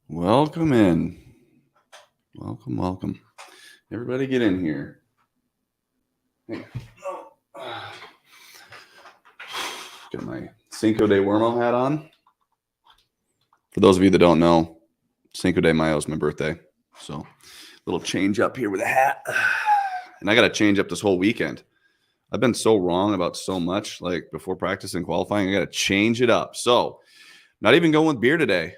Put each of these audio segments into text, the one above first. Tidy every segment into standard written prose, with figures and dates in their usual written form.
Welcome in. Welcome. Everybody get in here. Hey. Got my Cinco de Wormo hat on. For those of you that don't know, Cinco de Mayo is my birthday. So a little change up here with a hat. And I got to change up this whole weekend. I've been so wrong about so much, like before practice and qualifying. I got to change it up. So not even going with beer today.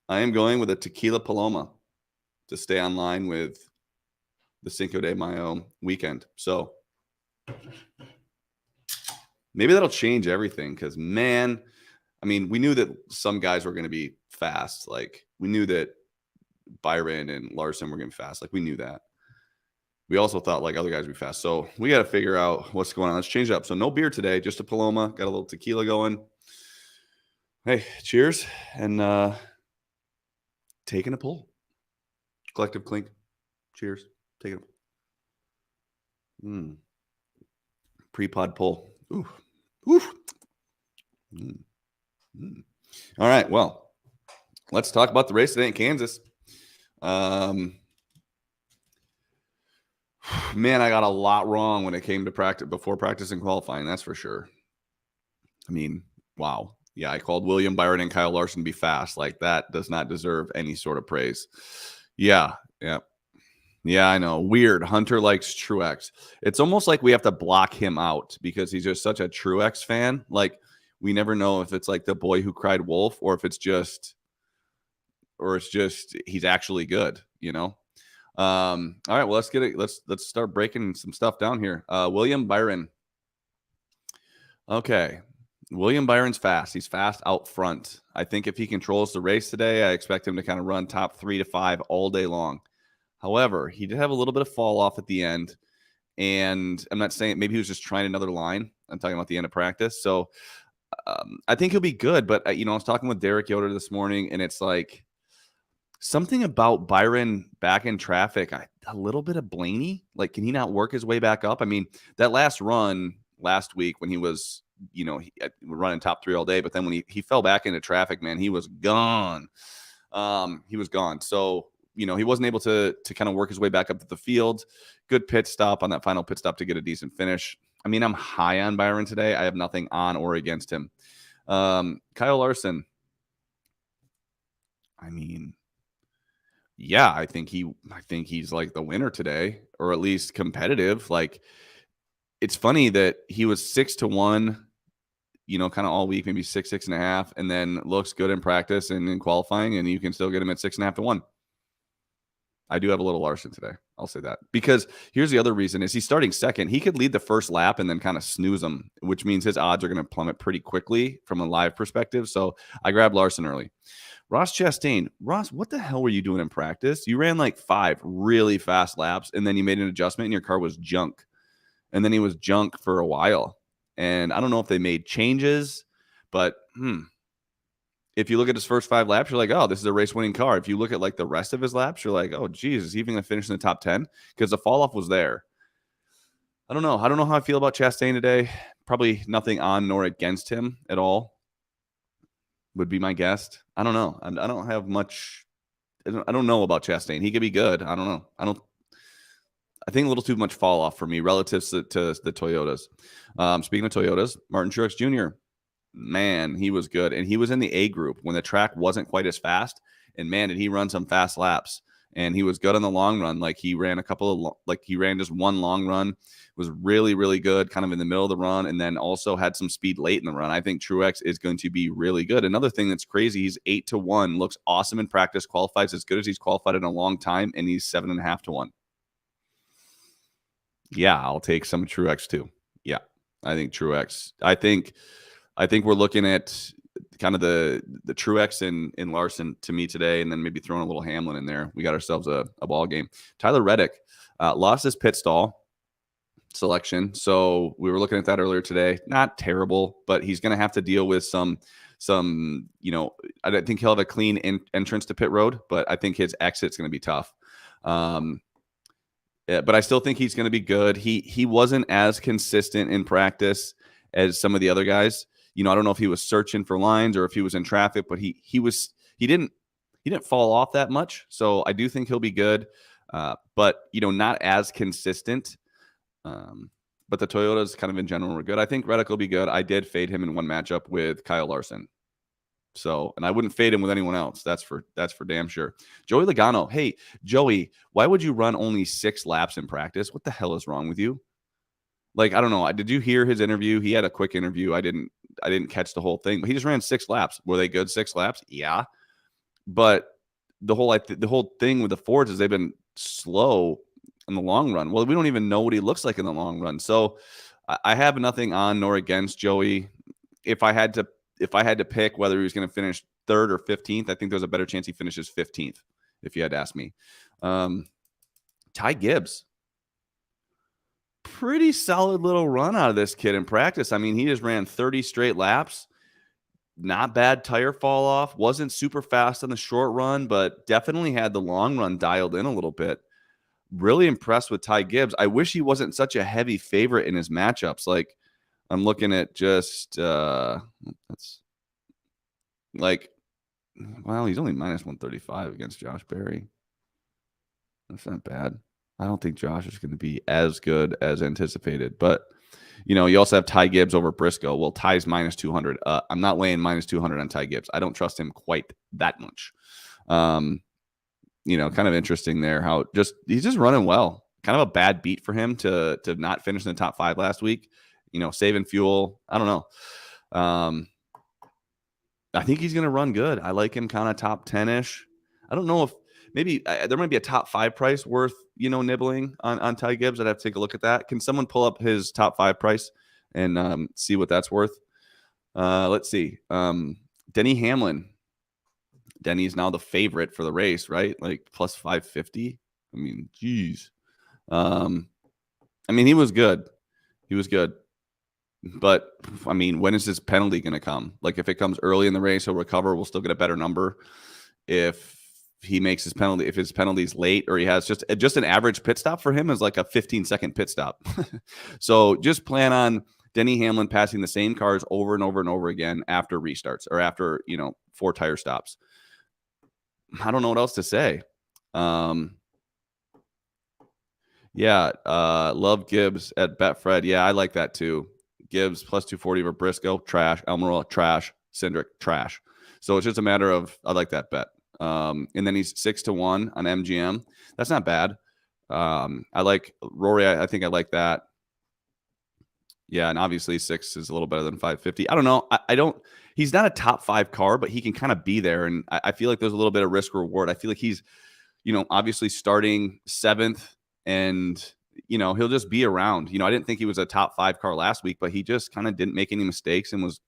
I am going with a tequila Paloma to stay online with the Cinco de Mayo weekend. So maybe that'll change everything because, man, I mean, we knew that some guys were going to be fast. Like, we knew that Byron and Larson were going to be fast. Like, we knew that. We also thought, like, other guys would be fast. So we got to figure out what's going on. Let's change it up. So no beer today, just a Paloma. Got a little tequila going. Hey, cheers. And taking a pull. Collective clink. Cheers. Taking a pull. Pre-pod pull. Ooh. All right. Well, let's talk about the race today in Kansas. Man, I got a lot wrong when it came to practice before practice and qualifying. That's for sure. I mean, wow. Yeah, I called William Byron and Kyle Larson to be fast. Like, that does not deserve any sort of praise. Yeah, I know. Weird. Hunter likes Truex. It's almost like we have to block him out because he's just such a Truex fan. Like, we never know if it's like the boy who cried wolf or if it's just he's actually good, you know? All right, well, let's get it. Let's start breaking some stuff down here. William Byron. Okay. William Byron's fast. He's fast out front. I think if he controls the race today, I expect him to kind of run top 3 to 5 all day long. However, he did have a little bit of fall off at the end. And I'm not saying maybe he was just trying another line. I'm talking about the end of practice. So I think he'll be good. But, I was talking with Derek Yoder this morning, and it's like something about Byron back in traffic, a little bit of Blaney. Like, can he not work his way back up? I mean, that last run last week when he was, he running top 3 all day, but then when he fell back into traffic, man, he was gone. So, he wasn't able to kind of work his way back up to the field. Good pit stop on that final pit stop to get a decent finish. I mean, I'm high on Byron today. I have nothing on or against him. Kyle Larson. I mean, yeah, I think he's like the winner today, or at least competitive. Like, it's funny that he was 6-1, kind of all week, maybe 6.5, and then looks good in practice and in qualifying, and you can still get him at 6.5 to 1. I do have a little Larson today. I'll say that. Because here's the other reason is he's starting second. He could lead the first lap and then kind of snooze him, which means his odds are going to plummet pretty quickly from a live perspective. So I grabbed Larson early. Ross Chastain. Ross, what the hell were you doing in practice? You ran like 5 really fast laps, and then you made an adjustment, and your car was junk. And then he was junk for a while. And I don't know if they made changes, but if you look at his first 5 laps, you're like, oh, this is a race-winning car. If you look at like the rest of his laps, you're like, oh, geez, is he even going to finish in the top 10? Because the fall-off was there. I don't know. I don't know how I feel about Chastain today. Probably nothing on nor against him at all would be my guess. I don't know. I don't have much. I don't know about Chastain. He could be good. I don't know. I think a little too much fall-off for me relative to the Toyotas. Speaking of Toyotas, Martin Truex Jr., man, he was good. And he was in the A group when the track wasn't quite as fast. And, man, did he run some fast laps. And he was good on the long run. Like, he ran he ran just one long run. Was really, really good kind of in the middle of the run, and then also had some speed late in the run. I think Truex is going to be really good. Another thing that's crazy, he's 8-1, looks awesome in practice, qualifies as good as he's qualified in a long time, and he's 7.5 to 1. Yeah, I'll take some Truex too. Yeah, I think Truex. I think we're looking at kind of the Truex and Larson to me today, and then maybe throwing a little Hamlin in there. We got ourselves a ball game. Tyler Reddick lost his pit stall selection, so we were looking at that earlier today. Not terrible, but he's going to have to deal with some. I don't think he'll have a clean entrance to pit road, but I think his exit's going to be tough. But I still think he's going to be good. He wasn't as consistent in practice as some of the other guys. I don't know if he was searching for lines or if he was in traffic, but he he didn't fall off that much. So I do think he'll be good, but not as consistent. But the Toyotas kind of in general were good. I think Reddick will be good. I did fade him in one matchup with Kyle Larson. So, and I wouldn't fade him with anyone else. That's for damn sure. Joey Logano. Hey, Joey, why would you run only 6 laps in practice? What the hell is wrong with you? Like, I don't know. Did you hear his interview? He had a quick interview. I didn't catch the whole thing, but he just ran 6 laps. Were they good 6 laps? Yeah. But the whole thing with the Fords is they've been slow in the long run. Well, we don't even know what he looks like in the long run. So I have nothing on nor against Joey. If I had to pick whether he was going to finish 3rd or 15th, I think there's a better chance he finishes 15th, if you had to ask me. Ty Gibbs. Pretty solid little run out of this kid in practice. I mean, he just ran 30 straight laps. Not bad tire fall off. Wasn't super fast on the short run, but definitely had the long run dialed in a little bit. Really impressed with Ty Gibbs. I wish he wasn't such a heavy favorite in his matchups. Like, I'm looking at just that's like, well, he's only minus 135 against Josh Berry. That's not bad. I don't think Josh is going to be as good as anticipated, but you also have Ty Gibbs over Briscoe. Well, Ty's minus 200. I'm not laying minus 200 on Ty Gibbs. I don't trust him quite that much. Kind of interesting there how he's just running well. Kind of a bad beat for him to not finish in the top 5 last week. Saving fuel. I don't know. I think he's going to run good. I like him kind of top 10-ish. I don't know if maybe there might be a top 5 price worth, nibbling on Ty Gibbs. I'd have to take a look at that. Can someone pull up his top 5 price and see what that's worth? Let's see. Denny Hamlin. Denny's now the favorite for the race, right? Like plus 550. I mean, geez. He was good. He was good. But, when is his penalty going to come? Like, if it comes early in the race, he'll recover. We'll still get a better number. If he makes his penalty, if his penalty's late or he has just an average pit stop for him is like a 15-second pit stop. So just plan on Denny Hamlin passing the same cars over and over and over again after restarts or after, 4 tire stops. I don't know what else to say. Love Gibbs at Betfred. Yeah, I like that too. Gibbs plus 240 over Briscoe, trash. Almirola, trash. Cindric, trash. So it's just a matter of, I like that bet. And then he's 6-1 on MGM. That's not bad. I like Rory. I think I like that. Yeah, and obviously 6 is a little better than 550. I don't know. I don't. He's not a top 5 car, but he can kind of be there, and I feel like there's a little bit of risk reward. I feel like he's, obviously starting 7th, and he'll just be around. I didn't think he was a top 5 car last week, but he just kind of didn't make any mistakes and was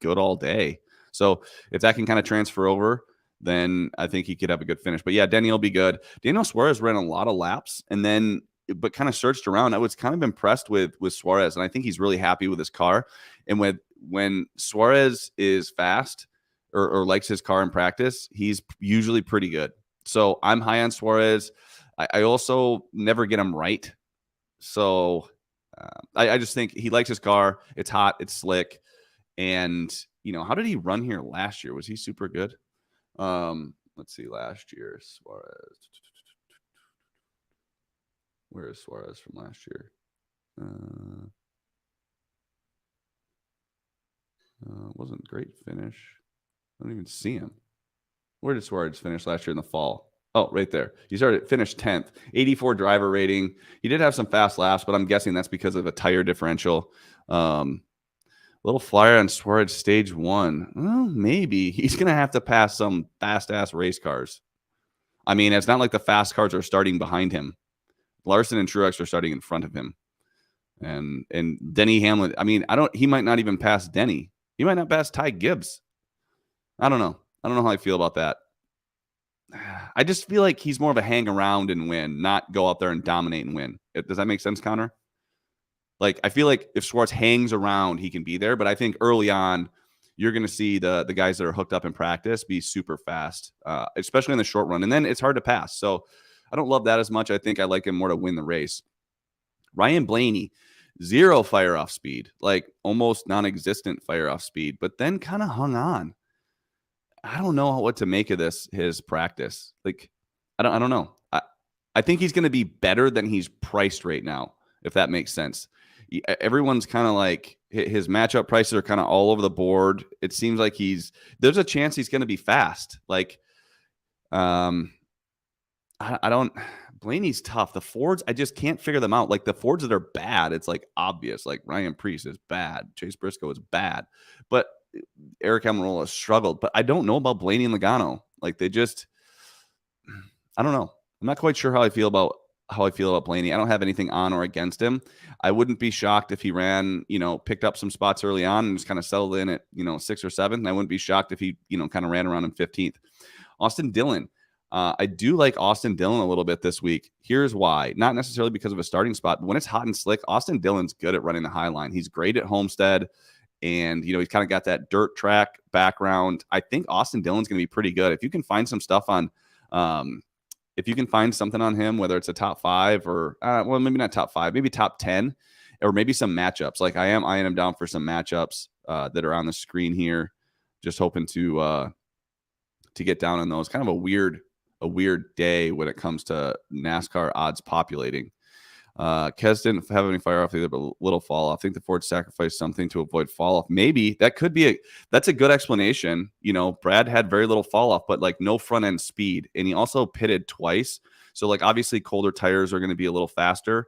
good all day. So if that can kind of transfer over, then I think he could have a good finish. But yeah, Denny will be good. Daniel Suarez ran a lot of laps but kind of searched around. I was kind of impressed with Suarez, and I think he's really happy with his car. And when Suarez is fast or likes his car in practice, he's usually pretty good. So I'm high on Suarez. I also never get him right. So I just think he likes his car. It's hot. It's slick. And, how did he run here last year? Was he super good? Let's see. Last year, Suarez. Where is Suarez from last year? Wasn't great finish. I don't even see him. Where did Suarez finish last year in the fall? Oh, right there. He finished 10th, 84 driver rating. He did have some fast laps, but I'm guessing that's because of a tire differential. Little flyer on Suarez stage 1. Well, maybe he's going to have to pass some fast-ass race cars. It's not like the fast cars are starting behind him. Larson and Truex are starting in front of him. And Denny Hamlin, he might not even pass Denny. He might not pass Ty Gibbs. I don't know. I don't know how I feel about that. I just feel like he's more of a hang around and win, not go out there and dominate and win. Does that make sense, Connor? Like, I feel like if Schwartz hangs around, he can be there. But I think early on, you're going to see the guys that are hooked up in practice be super fast, especially in the short run. And then it's hard to pass. So I don't love that as much. I think I like him more to win the race. Ryan Blaney, 0 fire off speed, like almost non-existent fire off speed, but then kind of hung on. I don't know what to make of his practice. Like, I don't know. I think he's going to be better than he's priced right now, if that makes sense. Everyone's kind of like his matchup prices are kind of all over the board. It seems like there's a chance he's going to be fast. Like, I don't. Blaney's tough. The Fords, I just can't figure them out. Like the Fords that are bad, it's like obvious. Like Ryan Preece is bad. Chase Briscoe is bad. But Eric Almirola struggled. But I don't know about Blaney and Logano. Like they just, I don't know. I'm not quite sure how I feel about Blaney. I don't have anything on or against him. I wouldn't be shocked if he ran, picked up some spots early on and just kind of settled in at, 6 or 7. I wouldn't be shocked if he, kind of ran around in 15th. Austin Dillon. I do like Austin Dillon a little bit this week. Here's why. Not necessarily because of a starting spot, but when it's hot and slick, Austin Dillon's good at running the high line. He's great at Homestead, and, he's kind of got that dirt track background. I think Austin Dillon's going to be pretty good. If you can find some stuff on if you can find something on him, whether it's a top 5 or, well, maybe not top 5, maybe top 10, or maybe some matchups. Like I am down for some matchups that are on the screen here. Just hoping to get down on those. Kind of a weird day when it comes to NASCAR odds populating. Kez didn't have any fire off either, but little fall off. I think the Ford sacrificed something to avoid fall off. Maybe that could be that's a good explanation. Brad had very little fall off, but like no front end speed. And he also pitted twice. So like obviously colder tires are going to be a little faster.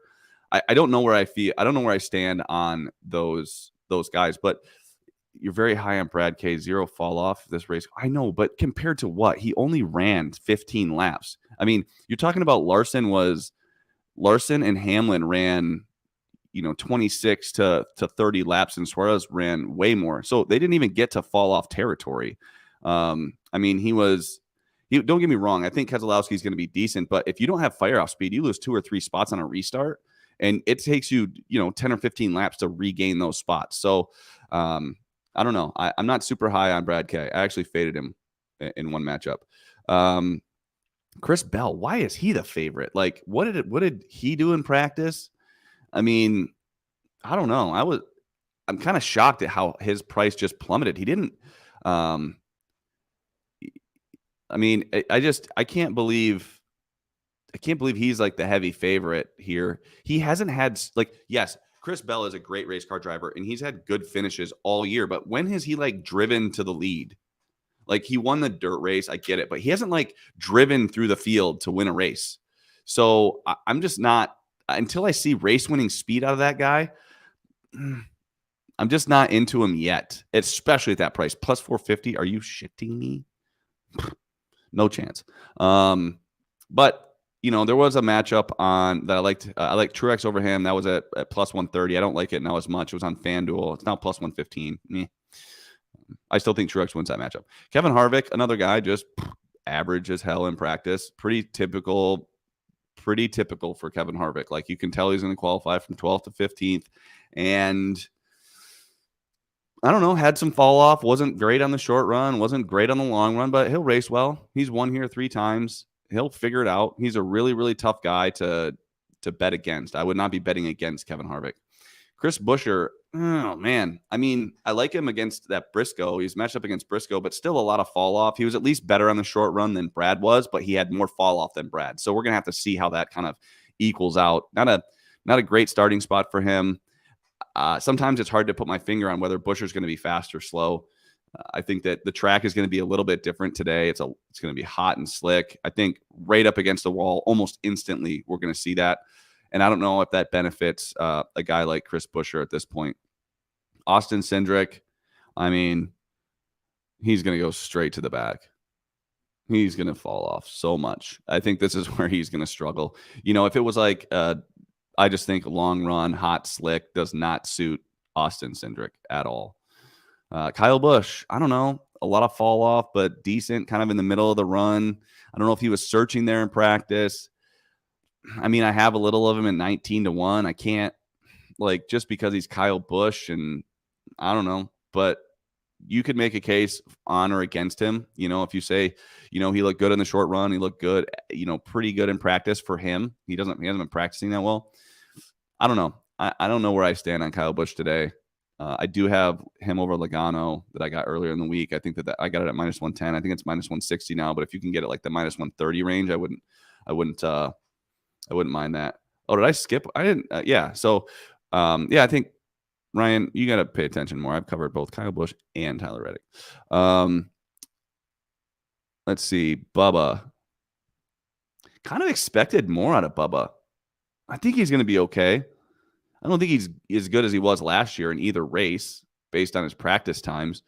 I don't know where I don't know where I stand on those guys, but you're very high on Brad K. 0 fall off this race. I know, but compared to what? He only ran 15 laps. I mean, you're talking about Larson and Hamlin ran, 26 to 30 laps, and Suarez ran way more. So they didn't even get to fall off territory. I mean, don't get me wrong. I think Keselowski's going to be decent, but if you don't have fire off speed, you lose 2 or 3 spots on a restart, and it takes you, 10 or 15 laps to regain those spots. So, I don't know. I'm not super high on Brad K. I actually faded him in one matchup. Chris Bell, why is he the favorite? Like, what did he do in practice? I mean, I don't know. I'm kind of shocked at how his price just plummeted. He didn't. I mean, I can't believe he's like the heavy favorite here. He hasn't had yes. Chris Bell is a great race car driver, and he's had good finishes all year. But when has he driven to the lead? Like he won the dirt race, I get it, but he hasn't driven through the field to win a race. So I'm just not, until I see race winning speed out of that guy, I'm just not into him yet, especially at that price. Plus 450. Are you shitting me? No chance. But there was a matchup on that I liked. I like Truex over him. That was at plus 130. I don't like it now as much. It was on FanDuel. It's now plus 115. I still think Truex wins that matchup. Kevin Harvick, another guy, just average as hell in practice. Pretty typical for Kevin Harvick. Like you can tell he's going to qualify from 12th to 15th. And I don't know, had some fall off. Wasn't great on the short run. Wasn't great on the long run, but he'll race well. He's won here 3 times. He'll figure it out. He's a really, really tough guy to bet against. I would not be betting against Kevin Harvick. Chris Buescher, oh, man. I mean, I like him against that Briscoe. He's matched up against Briscoe, but still a lot of fall off. He was at least better on the short run than Brad was, but he had more fall off than Brad. So we're going to have to see how that kind of equals out. Not a great starting spot for him. Sometimes it's hard to put my finger on whether Buescher's going to be fast or slow. I think that the track is going to be a little bit different today. It's going to be hot and slick. I think right up against the wall, almost instantly, we're going to see that. And I don't know if that benefits a guy like Chris Buescher at this point. Austin Cindric, I mean, he's going to go straight to the back. He's going to fall off so much. I think this is where he's going to struggle. If it was I just think long run, hot, slick does not suit Austin Cindric at all. Kyle Busch, I don't know, a lot of fall off, but decent, kind of in the middle of the run. I don't know if he was searching there in practice. I mean, I have a little of him at 19-1. I can't, just because he's Kyle Busch, and I don't know, but you could make a case on or against him. If you say, he looked good in the short run, he looked good, pretty good in practice for him. He hasn't been practicing that well. I don't know. I don't know where I stand on Kyle Busch today. I do have him over Logano that I got earlier in the week. I think that I got it at -110. I think it's -160 now, but if you can get it like the -130 range, I wouldn't mind that. Oh, did I skip? I didn't. Yeah. So, I think Ryan, you got to pay attention more. I've covered both Kyle Busch and Tyler Reddick. Let's see. Bubba. Kind of expected more out of Bubba. I think he's going to be okay. I don't think he's as good as he was last year in either race based on his practice times.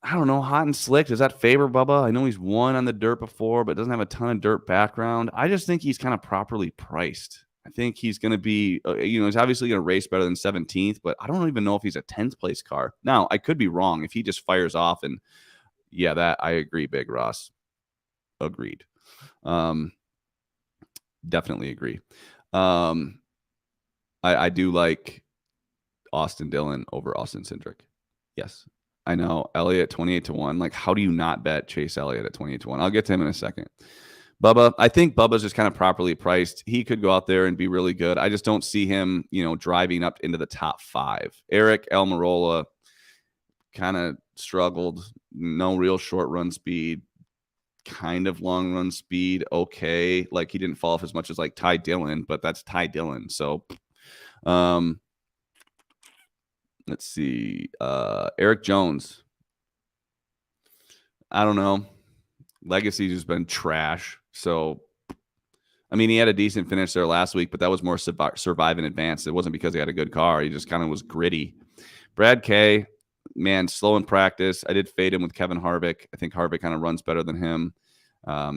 I don't know. Hot and slick. Does that favor Bubba? I know he's won on the dirt before, but doesn't have a ton of dirt background. I just think he's kind of properly priced. I think he's going to be, he's obviously going to race better than 17th, but I don't even know if he's a 10th place car. Now, I could be wrong. If he just fires off and, that I agree, Big Ross. Agreed. Definitely agree. I do like Austin Dillon over Austin Cindric. Yes. I know. Elliott 28-1. Like, how do you not bet Chase Elliott at 28-1? I'll get to him in a second. Bubba, I think Bubba's just kind of properly priced. He could go out there and be really good. I just don't see him, driving up into the top 5. Eric Almirola kind of struggled. No real short run speed. Kind of long run speed. Okay. Like, he didn't fall off as much as like Ty Dillon, but that's Ty Dillon. So, let's see. Eric Jones. I don't know. Legacy's just been trash. So, I mean, he had a decent finish there last week, but that was more survive in advance. It wasn't because he had a good car. He just kind of was gritty. Brad K, man, slow in practice. I did fade him with Kevin Harvick. I think Harvick kind of runs better than him.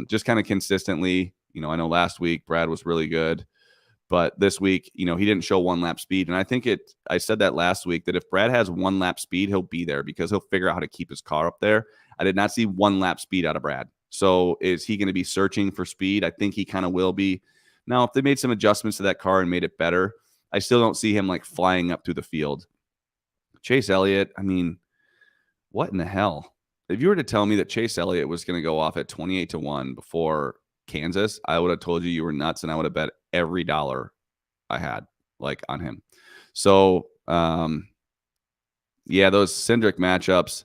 Just kind of consistently. I know last week Brad was really good. But this week, he didn't show one lap speed. And I think I said that last week, that if Brad has one lap speed, he'll be there because he'll figure out how to keep his car up there. I did not see one lap speed out of Brad. So is he going to be searching for speed? I think he kind of will be. Now, if they made some adjustments to that car and made it better, I still don't see him like flying up through the field. Chase Elliott, I mean, what in the hell? If you were to tell me that Chase Elliott was going to go off at 28-1 before Kansas, I would have told you were nuts, and I would have bet every dollar I had on him. So, those Cindric matchups.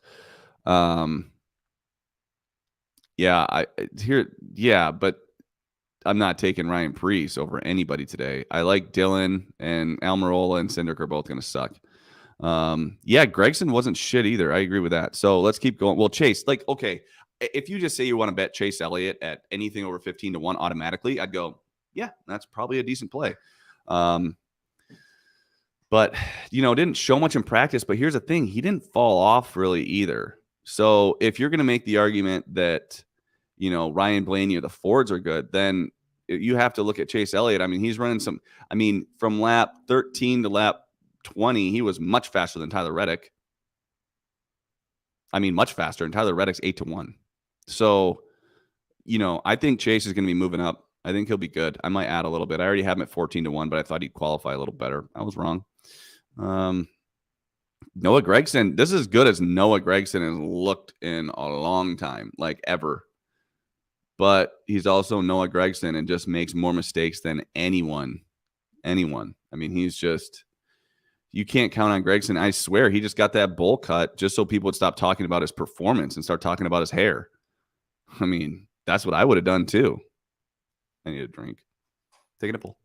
But I'm not taking Ryan Preece over anybody today. I like Dillon, and Almirola and Cindric are both going to suck. Gregson wasn't shit either. I agree with that. So let's keep going. Well, Chase, okay, if you just say you want to bet Chase Elliott at anything over 15-1 automatically, I'd go, yeah, that's probably a decent play. But, didn't show much in practice. But here's the thing. He didn't fall off really either. So if you're going to make the argument that, Ryan Blaney or the Fords are good, then you have to look at Chase Elliott. I mean, he's running from lap 13 to lap 20, he was much faster than Tyler Reddick. I mean, much faster. And Tyler Reddick's 8-1. So, I think Chase is going to be moving up. I think he'll be good. I might add a little bit. I already have him at 14-1, but I thought he'd qualify a little better. I was wrong. Noah Gragson. This is as good as Noah Gragson has looked in a long time, like ever. But he's also Noah Gragson and just makes more mistakes than anyone. I mean, he's just... You can't count on Gragson. I swear he just got that bowl cut just so people would stop talking about his performance and start talking about his hair. I mean, that's what I would have done too. I need a drink. Taking a pull.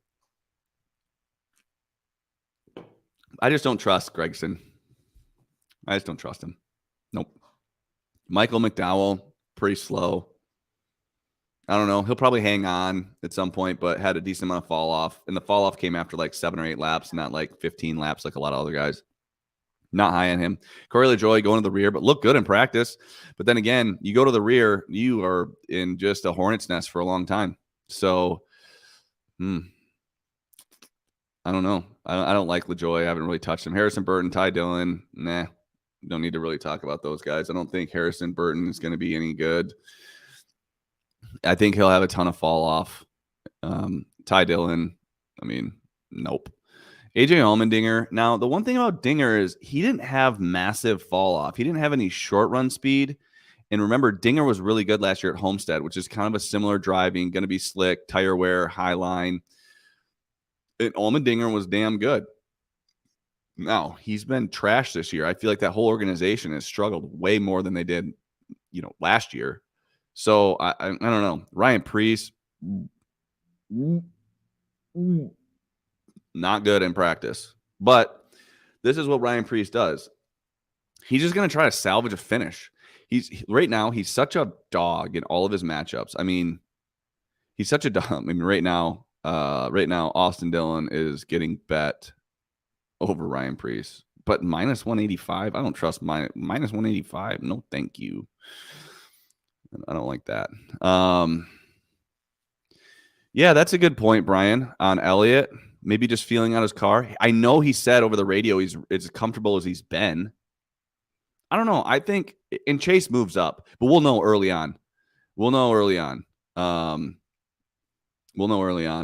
I just don't trust Gragson. I just don't trust him. Nope. Michael McDowell, pretty slow. I don't know. He'll probably hang on at some point, but had a decent amount of fall off. And the fall off came after 7 or 8 laps, not 15 laps like a lot of other guys. Not high on him. Corey LaJoie going to the rear, but looked good in practice. But then again, you go to the rear, you are in just a hornet's nest for a long time. So, I don't know. I don't like LaJoie. I haven't really touched him. Harrison Burton, Ty Dillon, nah. Don't need to really talk about those guys. I don't think Harrison Burton is going to be any good. I think he'll have a ton of fall off. Ty Dillon, I mean, nope. AJ Allmendinger. Now, the one thing about Dinger is he didn't have massive fall off. He didn't have any short run speed. And remember, Dinger was really good last year at Homestead, which is kind of a similar driving, going to be slick, tire wear, high line. And Allmendinger was damn good. No, he's been trashed this year. I feel like that whole organization has struggled way more than they did, last year. So I don't know. Ryan Preece, not good in practice. But this is what Ryan Preece does. He's just going to try to salvage a finish. Right now, he's such a dog in all of his matchups. I mean, he's such a dog. I mean, right now, Austin Dillon is getting bet over Ryan Preece, but minus 185. I don't trust minus 185. No, thank you. I don't like that. Yeah, that's a good point, Brian, on Elliott. Maybe just feeling out his car. I know he said over the radio he's as comfortable as he's been. I don't know. I think, and Chase moves up, but we'll know early on. We'll know early on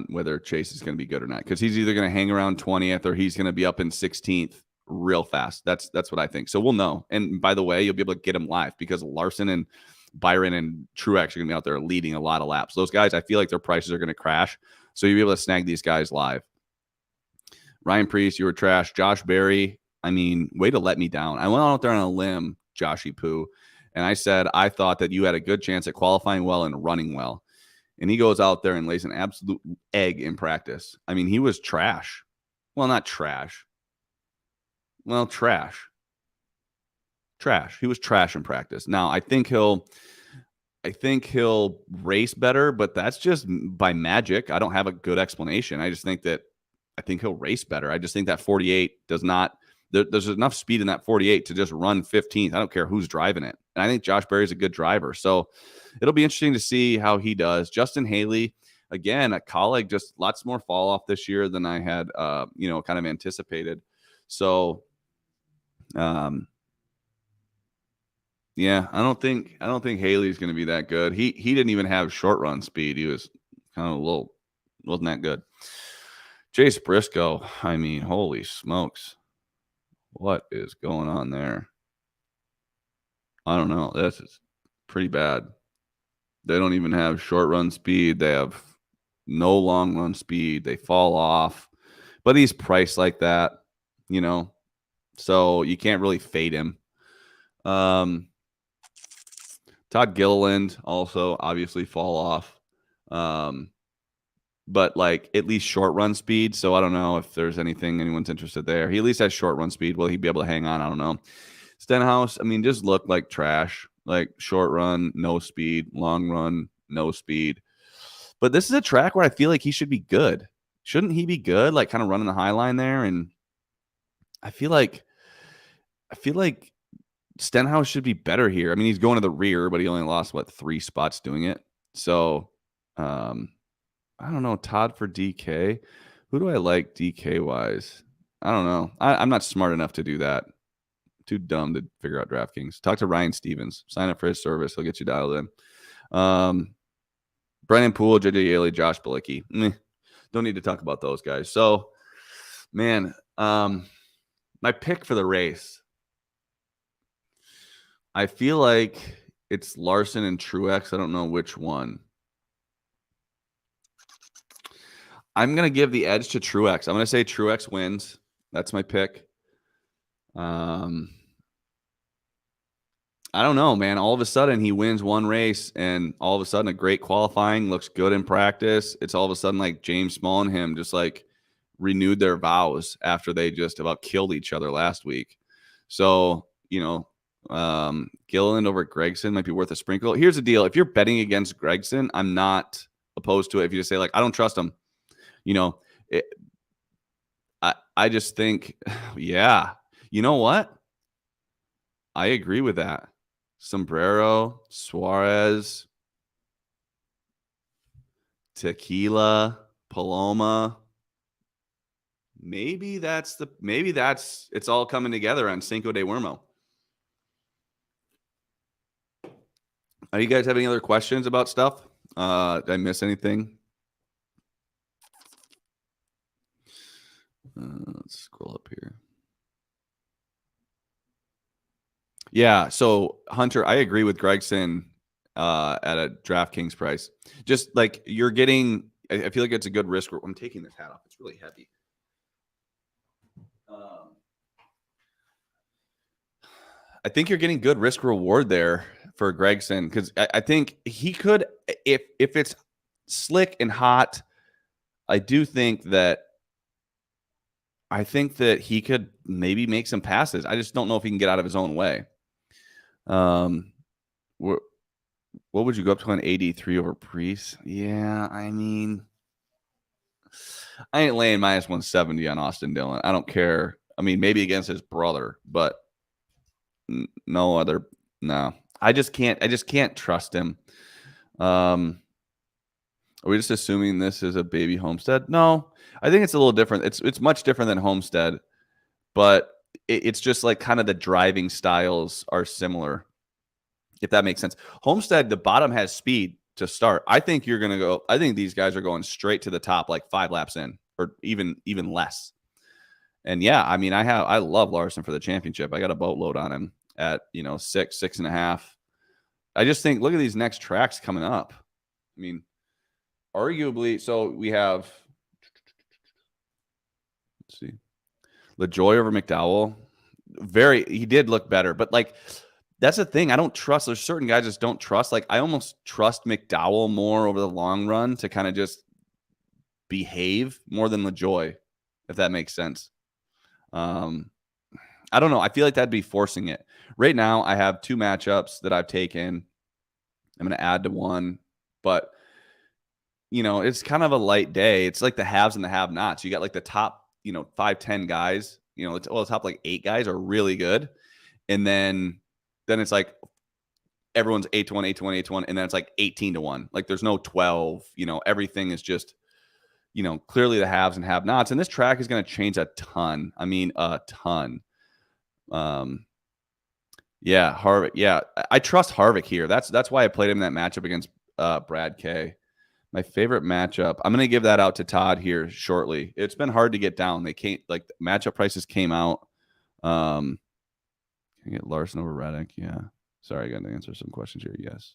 whether Chase is going to be good or not, because he's either going to hang around 20th or he's going to be up in 16th real fast. That's what I think. So we'll know. And by the way, you'll be able to get him live because Larson and Byron and Truex are going to be out there leading a lot of laps. Those guys, I feel like their prices are going to crash. So you'll be able to snag these guys live. Ryan Preece, you were trash. Josh Berry, I mean, way to let me down. I went out there on a limb, Joshy Poo, and I said I thought that you had a good chance at qualifying well and running well. And he goes out there and lays an absolute egg in practice. I mean, he was trash. Well, not trash. Well, trash. He was trash in practice. Now, I think he'll race better, but that's just by magic. I don't have a good explanation. I think he'll race better. I just think that 48 does not there's enough speed in that 48 to just run 15th. I don't care who's driving it. And I think Josh Berry's a good driver. So it'll be interesting to see how he does. Justin Haley, again, a colleague, just lots more fall off this year than I had, kind of anticipated. So, yeah, I don't think Haley's going to be that good. He didn't even have short run speed. He was kind of wasn't that good. Chase Briscoe, I mean, holy smokes. What is going on there? I don't know. This is pretty bad. They don't even have short run speed. They have no long run speed. They fall off. But he's priced like that, so you can't really fade him. Todd Gilliland also obviously fall off. But at least short run speed. So I don't know if there's anyone's interested there. He at least has short run speed. Will he be able to hang on? I don't know. Stenhouse, I mean, just looked like trash. Like short run, no speed. Long run, no speed. But this is a track where I feel like he should be good. Shouldn't he be good? Like kind of running the high line there. And I feel like Stenhouse should be better here. I mean, he's going to the rear, but he only lost 3 spots doing it. So, I don't know. Todd for DK. Who do I like DK wise? I don't know. I'm not smart enough to do that. Too dumb to figure out DraftKings. Talk to Ryan Stevens. Sign up for his service. He'll get you dialed in. Brennan Poole, JJ Yaley, Josh Bilicki. Don't need to talk about those guys. So, man, my pick for the race. I feel like it's Larson and Truex. I don't know which one. I'm going to give the edge to Truex. I'm going to say Truex wins. That's my pick. I don't know, man. All of a sudden, he wins one race, and all of a sudden, a great qualifying, looks good in practice. It's all of a sudden like James Small and him just renewed their vows after they just about killed each other last week. So, Gilliland over Gragson might be worth a sprinkle. Here's the deal. If you're betting against Gragson, I'm not opposed to it. If you just say, I don't trust him. I just think, yeah, you know what? I agree with that. Sombrero, Suarez, Tequila, Paloma. Maybe it's all coming together on Cinco de Huermo. You guys have any other questions about stuff? Did I miss anything? Let's scroll up here. Yeah, so Hunter, I agree with Gregson at a DraftKings price. Just you're getting, I feel like it's a good risk. I'm taking this hat off. It's really heavy. I think you're getting good risk reward there for Gragson, because I think he could, if it's slick and hot, I think that he could maybe make some passes. I just don't know if he can get out of his own way. What would you go up to an 83 over Priest? Yeah, I mean, I ain't laying minus 170 on Austin Dillon. I don't care. I mean, maybe against his brother, but no. I just can't trust him. Are we just assuming this is a baby Homestead? No, I think it's a little different. It's much different than Homestead, but it's just like kind of the driving styles are similar, if that makes sense. Homestead, the bottom has speed to start. I think these guys are going straight to the top like 5 laps in, or even less. And yeah, I mean, I love Larson for the championship. I got a boatload on him at 6.5. I just think, look at these next tracks coming up. I mean, arguably, so we have, let's see, LaJoie over McDowell. He did look better, but like, that's the thing. I don't trust. There's certain guys I just don't trust. Like, I almost trust McDowell more over the long run to kind of just behave more than LaJoie, if that makes sense. I don't know. I feel like that'd be forcing it. Right now, I have 2 matchups that I've taken. I'm going to add to one, but it's kind of a light day. It's like the haves and the have-nots. You got like the top, 5-10 guys. The top like 8 guys are really good, and then it's like everyone's 8-1, 8-1, 8-1, and then it's like 18-1. Like there's no 12. Everything is just, clearly the haves and have-nots. And this track is going to change a ton. I mean, a ton. Yeah, Harvick. Yeah, I trust Harvick here. That's why I played him in that matchup against Brad K. My favorite matchup. I'm going to give that out to Todd here shortly. It's been hard to get down. They can't, like, the matchup prices came out. Can I get Larson over Reddick? Yeah. Sorry, I got to answer some questions here. Yes.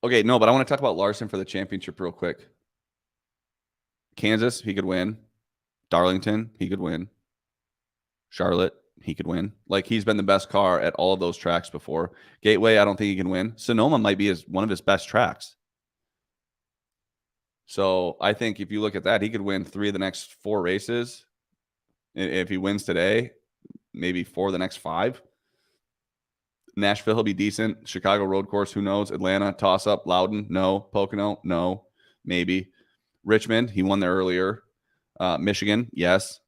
Okay, no, but I want to talk about Larson for the championship real quick. Kansas, he could win. Darlington, he could win. Charlotte, he could win. Like, he's been the best car at all of those tracks before. Gateway, I don't think he can win. Sonoma might be one of his best tracks. So I think if you look at that, he could win 3 of the next 4 races. If he wins today, maybe 4 of the next 5. Nashville, he'll be decent. Chicago road course, who knows? Atlanta, toss-up. Loudon, no. Pocono, no. Maybe. Richmond, he won there earlier. Michigan, yes.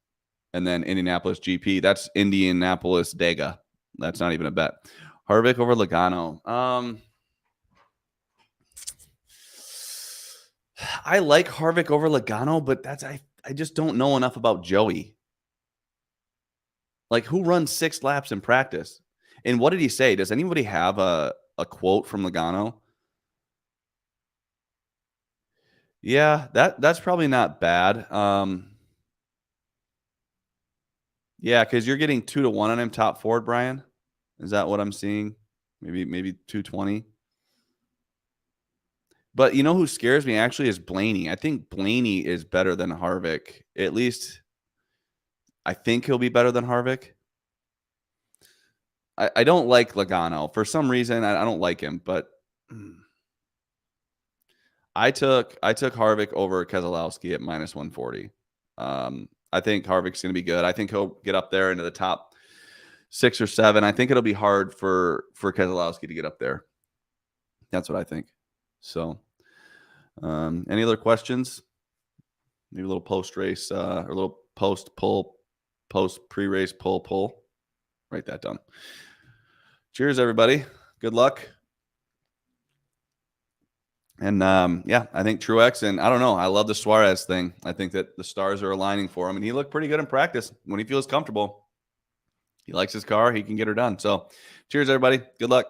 And then Indianapolis GP. That's Indianapolis Dega. That's not even a bet. Harvick over Logano. I like Harvick over Logano, but I just don't know enough about Joey. Like, who runs 6 laps in practice? And what did he say? Does anybody have a quote from Logano? Yeah, that's probably not bad. Yeah, because you're getting 2-1 on him, top Ford, Brian. Is that what I'm seeing? Maybe 220. But you know who scares me actually is Blaney. I think Blaney is better than Harvick. At least I think he'll be better than Harvick. I don't like Logano. For some reason, I don't like him, but I took Harvick over Keselowski at minus 140. I think Harvick's going to be good. I think he'll get up there into the top 6 or 7. I think it'll be hard for Keselowski to get up there. That's what I think. So, any other questions? Maybe a little post-race or a little post-pre-race pull. Write that down. Cheers, everybody. Good luck. And yeah, I think Truex, and I don't know, I love the Suarez thing. I think that the stars are aligning for him, and he looked pretty good in practice when he feels comfortable. He likes his car. He can get her done. So cheers, everybody. Good luck.